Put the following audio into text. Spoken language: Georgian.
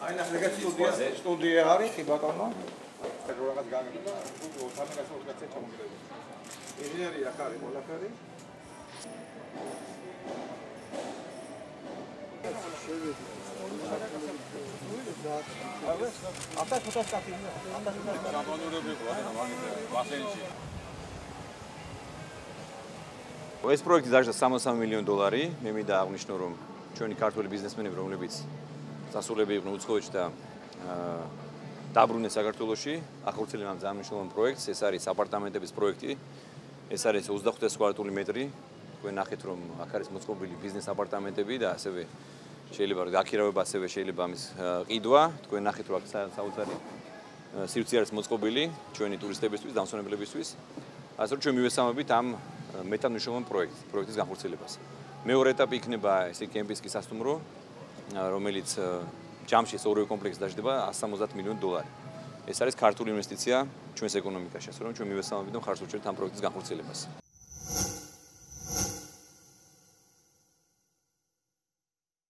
აი ნახე სტუდია არის კი ბატონო რაღაც გაგება თამაშს უკაცე ჩამოგდები ინჟინერი აქ არის ყველაფერი ეს პროექტი დაიწყო 63 მილიონი დოლარი. მე მინდა აღვნიშნო, რომ ჩვენი ქართველი ბიზნესმენები, რომლებიც სასულები იყვნენ უცხოეთში და დაბრუნდნენ საქართველოში, ახორციელებენ ამ ძალიან მნიშვნელოვან პროექტს. ეს არის აპარტამენტების პროექტი. ეს არის 25 კვადრატული მეტრი. თქვენ ნახეთ, რომ აქ არის მოწყობილი ბიზნეს აპარტამენტები და ასევე შეიძლება გაქირავება, ასევე შეიძლება ამის ყიდვა. თქვენ ნახეთ, რომ აქ საოცარი სივრცე არის მოწყობილი ჩვენი ტურისტებისთვის, დამსვენებლებისთვის. ასე რომ ჩვენ მივესალმებით ამ მეტად მნიშვნელოვან პროექტის განხორციელებას. მეორე ეტაპი იქნება ესე კემპინგის სასტუმრო, რომელიც ჯამში ორივე კომპლექსი დაждდება 170 მილიონი დოლარი. ეს არის ქართული ინვესტიცია ჩვენს ეკონომიკაში, ასე რომ ჩვენ მივესალმებით და მხარს უჭერთ ამ პროექტის განხორციელებას.